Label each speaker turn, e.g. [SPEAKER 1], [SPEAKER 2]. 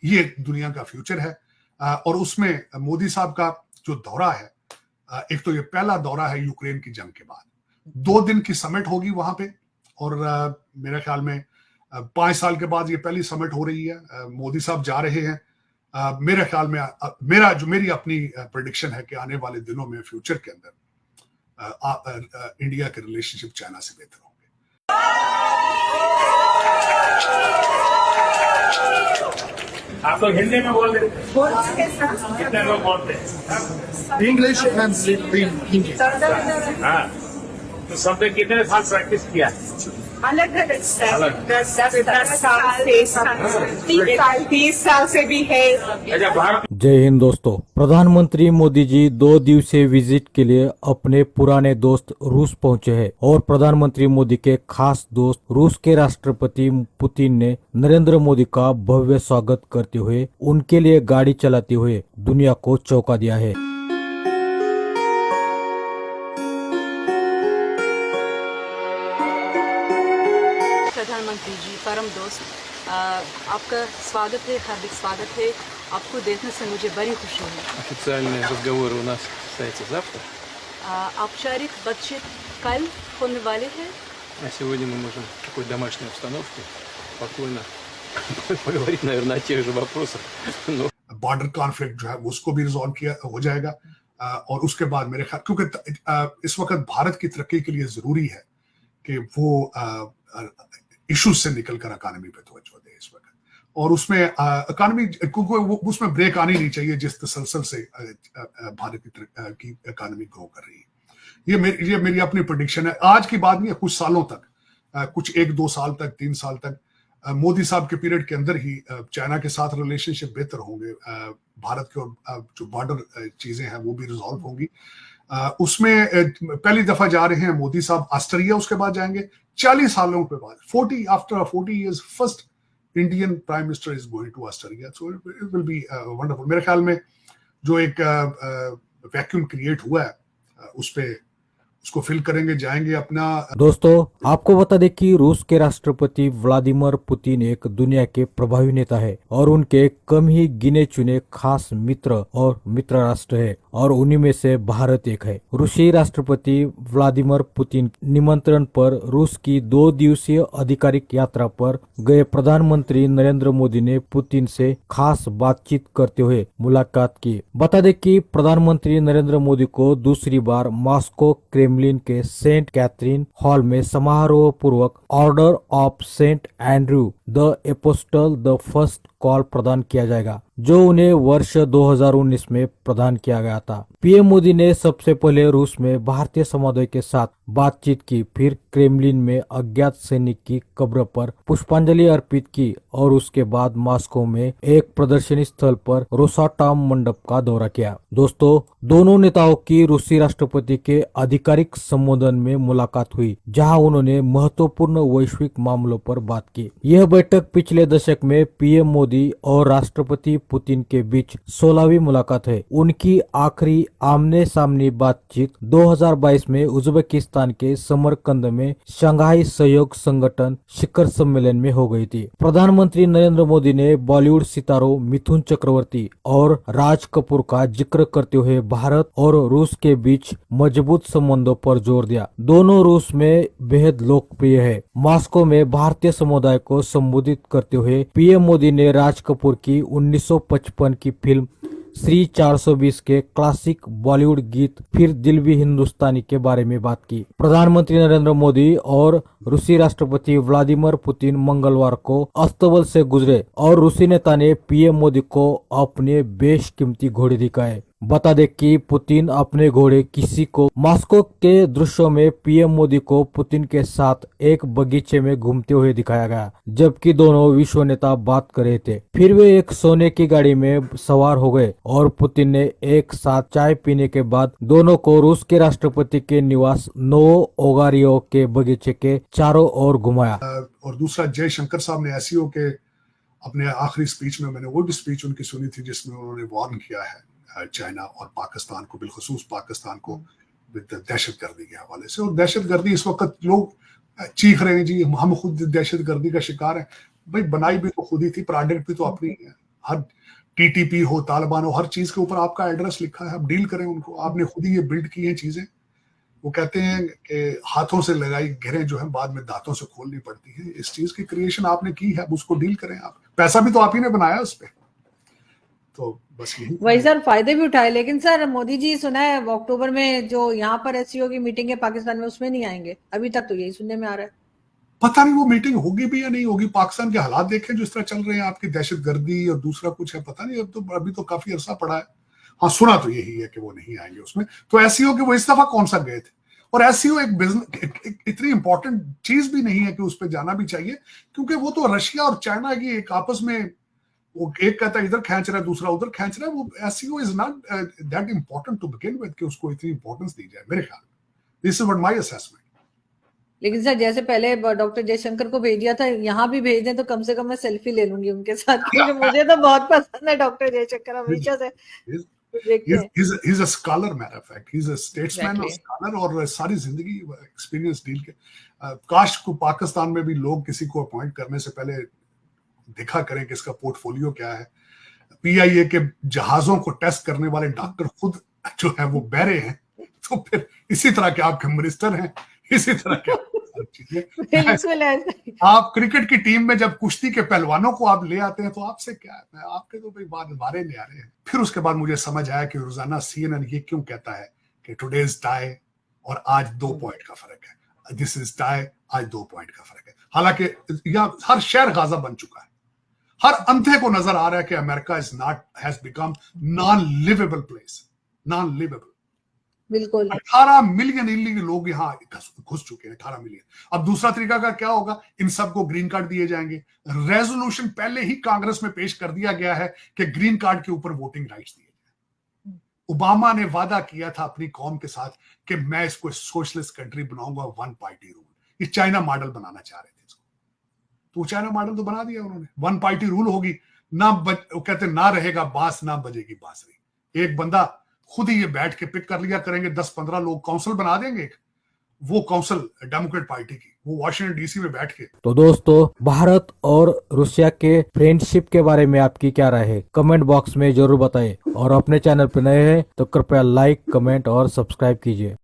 [SPEAKER 1] ये दुनिया का फ्यूचर है। और उसमें मोदी साहब का जो दौरा है, एक तो ये पहला दौरा है यूक्रेन की जंग के बाद, 2 दिन की समिट होगी वहां पे, और मेरे ख्याल में 5 साल के बाद ये पहली समिट हो रही है। मोदी साहब जा रहे हैं। मेरे ख्याल में मेरी अपनी प्रेडिक्शन है कि आने वाले दिनों में फ्यूचर के अंदर इंडिया के रिलेशनशिप चाइना से बेहतर होंगे।
[SPEAKER 2] आप लोग हिंदी में बोल रहे कितने लोग बोलते हैं
[SPEAKER 3] इंग्लिश एंड हिंदी।
[SPEAKER 2] हाँ, तो सबने कितने साल प्रैक्टिस किया?
[SPEAKER 4] अलग अलग 30 साल से भी है।
[SPEAKER 2] अच्छा, भारत
[SPEAKER 5] जय हिंद दोस्तों। प्रधानमंत्री मोदी जी 2 दिवसीय विजिट के लिए अपने पुराने दोस्त रूस पहुंचे हैं और प्रधानमंत्री मोदी के खास दोस्त रूस के राष्ट्रपति पुतिन ने नरेंद्र मोदी का भव्य स्वागत करते हुए उनके लिए गाड़ी चलाते हुए दुनिया को चौंका दिया है।
[SPEAKER 6] प्रधानमंत्री जी, परम दोस्त, आपका स्वागत है, हार्दिक स्वागत है। आपको देखने से मुझे बड़ी खुशी है।
[SPEAKER 7] Официальные разговоры у нас состоятся завтра,
[SPEAKER 6] औपचारिक बातचीत कल होने वाली है।
[SPEAKER 7] а сегодня мы можем в такой домашней обстановке спокойно поговорить, наверное, о тех же вопросах. Но
[SPEAKER 1] बॉर्डर कॉन्फ्लिक्ट जो है उसको भी रिजॉल्व किया हो जाएगा। और उसके बाद मेरे ख्याल, क्योंकि इस वक्त भारत की तरक्की के लिए जरूरी है कि वो इश्यूज से निकलकर इकोनॉमी पे तवज्जो दे इस वक्त, और उसमें इकोनॉमी उसमें ब्रेक आनी नहीं चाहिए जिस तसलसल से भारत की इकोनॉमी ग्रो कर रही है। ये मेरी अपनी प्रेडिक्शन है। आज की बात नहीं है, कुछ सालों तक, कुछ 1-2 साल तक, 3 साल तक, मोदी साहब के पीरियड के अंदर ही चाइना के साथ रिलेशनशिप बेहतर होंगे। भारत के और जो बॉर्डर चीजें हैं वो भी रिजॉल्व होंगी। उसमें पहली दफा जा रहे हैं मोदी साहब ऑस्ट्रेलिया, उसके बाद जाएंगे 40 सालों के बाद, 40 years first Indian prime minister is going to Australia, so it will be wonderful. मेरे ख्याल में जो एक वैक्यूम क्रिएट हुआ है उसको फिल करेंगे, जाएंगे अपना।
[SPEAKER 5] दोस्तों, आपको बता दें कि रूस के राष्ट्रपति व्लादिमीर पुतिन एक दुनिया के प्रभावी नेता है और उनके कम ही गिने चुने खास मित्र और मित्र राष्ट्र है, और उन्हीं में से भारत एक है। रूसी राष्ट्रपति व्लादिमीर पुतिन निमंत्रण पर रूस की 2 दिवसीय आधिकारिक यात्रा पर गए प्रधानमंत्री नरेंद्र मोदी ने पुतिन से खास बातचीत करते हुए मुलाकात की। बता दें कि प्रधानमंत्री नरेंद्र मोदी को दूसरी बार मॉस्को क्रेमलिन के सेंट कैथरीन हॉल में समारोह पूर्वक order of Saint Andrew the apostle the first call प्रदान किया जाएगा, जो उन्हें वर्ष 2019 में प्रदान किया गया था। पीएम मोदी ने सबसे पहले रूस में भारतीय समुदाय के साथ बातचीत की, फिर क्रेमलिन में अज्ञात सैनिक की कब्र पर पुष्पांजलि अर्पित की और उसके बाद मॉस्को में एक प्रदर्शनी स्थल पर रोसाटॉम मंडप का दौरा किया। दोस्तों, दोनों नेताओं की रूसी राष्ट्रपति के आधिकारिक संबोधन में मुलाकात हुई, जहां उन्होंने महत्वपूर्ण वैश्विक मामलों पर बात की। यह बैठक पिछले दशक में पीएम मोदी और राष्ट्रपति पुतिन के बीच 16वीं मुलाकात है। उनकी आखिरी आमने सामने बातचीत 2022 में उज्बेकिस्तान के समरकंद में शंघाई सहयोग संगठन शिखर सम्मेलन में हो गई थी। प्रधानमंत्री नरेंद्र मोदी ने बॉलीवुड सितारों मिथुन चक्रवर्ती और राज कपूर का जिक्र करते हुए भारत और रूस के बीच मजबूत संबंधों पर जोर दिया। दोनों रूस में बेहद लोकप्रिय है। मॉस्को में भारतीय समुदाय को संबोधित करते हुए पीएम मोदी ने राज कपूर की 1955 की फिल्म श्री 420 के क्लासिक बॉलीवुड गीत फिर दिल भी हिंदुस्तानी के बारे में बात की। प्रधानमंत्री नरेंद्र मोदी और रूसी राष्ट्रपति व्लादिमीर पुतिन मंगलवार को अस्तबल से गुजरे और रूसी नेता ने पीएम मोदी को अपने बेशकीमती घोड़े दिखाए। बता दें कि पुतिन अपने घोड़े किसी को मॉस्को के दृश्यों में पीएम मोदी को पुतिन के साथ एक बगीचे में घूमते हुए दिखाया गया, जबकि दोनों विश्व नेता बात कर रहे थे। फिर वे एक सोने की गाड़ी में सवार हो गए और पुतिन ने एक साथ चाय पीने के बाद दोनों को रूस के राष्ट्रपति के निवास नोवोगारियो के बगीचे के चारों ओर घुमाया।
[SPEAKER 1] और दूसरा, जयशंकर साहब ने एससीओ के अपने आखिरी स्पीच में, मैंने वो भी स्पीच उनकी सुनी थी जिसमें उन्होंने वार्न किया है चाइना और पाकिस्तान को, बिलखुसूस पाकिस्तान को दहशतगर्दी के हवाले से। और दहशतगर्दी इस वक्त लोग चीख रहे हैं, जी हम खुद दहशतगर्दी का शिकार हैं। भाई, बनाई भी तो खुद ही थी, प्रोडक्ट भी तो अपनी है। हर टीटीपी हो, तालिबान हो, हर चीज के ऊपर आपका एड्रेस लिखा है, आप डील करें उनको। आपने खुद ही ये बिल्ड की हैं चीजें। वो कहते हैं कि हाथों से लगाई घेरें जो है बाद में दांतों से खोलनी पड़ती है। इस चीज की क्रिएशन आपने की है, अब उसको डील करें आप। पैसा भी तो आप ही ने बनाया उस पे। तो बस यही
[SPEAKER 8] वही सर, फायदे भी उठाए। लेकिन सर मोदी जी सुना है अक्टूबर में जो यहाँ पर एससीओ की मीटिंग है पाकिस्तान में, उसमें नहीं आएंगे। अभी तक तो यही सुनने में आ रहा है।
[SPEAKER 1] पता नहीं वो मीटिंग होगी भी या नहीं होगी। पाकिस्तान के हालात देखें जिस तरह चल रहे हैं, आपकी दहशतगर्दी और दूसरा कुछ है, पता नहीं। अभी तो काफी अरसा पड़ा है। हाँ, सुना तो यही है कि वो नहीं आएंगे उसमें। तो एससीओ के वो इस दफा कौन सा गए थे? और एससीओ एक बिजनेस इतनी इंपॉर्टेंट चीज भी नहीं है कि उस पर जाना भी चाहिए, क्योंकि वो तो रशिया और चाइना की एक आपस में, वो एक कहता है इधर खींच रहा है, दूसरा उधर खींच रहा है। वो SCO is not that important to begin with कि उसको इतनी इंपॉर्टेंस दी जाए, मेरे ख्याल में। This is what my assessment.
[SPEAKER 8] लेकिन सर जैसे पहले डॉक्टर जयशंकर को भेज दिया था, यहाँ भी भेज दें तो कम से कम मैं सेल्फी ले लूंगी उनके साथ, क्योंकि मुझे तो बहुत पसंद है डॉक्टर जयशंकर हमेशा से।
[SPEAKER 1] He's a scholar, matter of fact. He's a statesman और scholar, और सारी जिंदगी एक्सपीरियंस डील के। काश को पाकिस्तान में भी लोग किसी को अपॉइंट करने से पहले देखा करें कि इसका पोर्टफोलियो क्या है। पीआईए के जहाजों को टेस्ट करने वाले डॉक्टर खुद जो है वो बहरे हैं, तो फिर इसी तरह के आपके मिनिस्टर हैं, इसी तरह के आप क्रिकेट की टीम में जब कुश्ती के पहलवानों को आप ले आते हैं तो आपसे क्या है? आपके तो भाई बारे ले आ रहे हैं। फिर उसके बाद मुझे समझ आया कि रोजाना CNN ये क्यों कहता है कि टुडेज टाई और आज 2 पॉइंट का फर्क है, दिस इज टाई, आज 2 पॉइंट का फर्क है। हालांकि यहाँ हर शहर गाजा बन चुका है। हर अंधे को नजर आ रहा है कि America is not has become non livable place, non livable.
[SPEAKER 8] बिल्कुल
[SPEAKER 1] 18 मिलियन इलीगल लोग यहाँ घुस चुके हैं, 18 मिलियन। अब दूसरा तरीका का क्या होगा? इन सबको ग्रीन कार्ड दिए जाएंगे। रेजोल्यूशन पहले ही कांग्रेस में पेश कर दिया गया है कि ग्रीन कार्ड के ऊपर वोटिंग राइट्स दिए जाए। ओबामा ने वादा किया था अपनी कौम के साथ कि मैं इसको सोशलिस्ट कंट्री बनाऊंगा, 1 पार्टी रूल। ये चाइना मॉडल बनाना चाह रहे थे इसको, तो चाइना मॉडल तो बना दिया उन्होंने। 1 पार्टी रूल होगी ना, वो कहते ना रहेगा बांस ना बजेगी बांसुरी। एक बंदा खुद ही ये बैठ के पिक कर लिया करेंगे, 10-15 लोग काउंसिल बना देंगे, वो काउंसिल डेमोक्रेट पार्टी की, वो वाशिंगटन डीसी में बैठ के।
[SPEAKER 5] तो दोस्तों, भारत और रूसिया के फ्रेंडशिप के बारे में आपकी क्या राय है? कमेंट बॉक्स में जरूर बताएं, और अपने चैनल पर नए हैं तो कृपया लाइक, कमेंट और सब्सक्राइब कीजिए।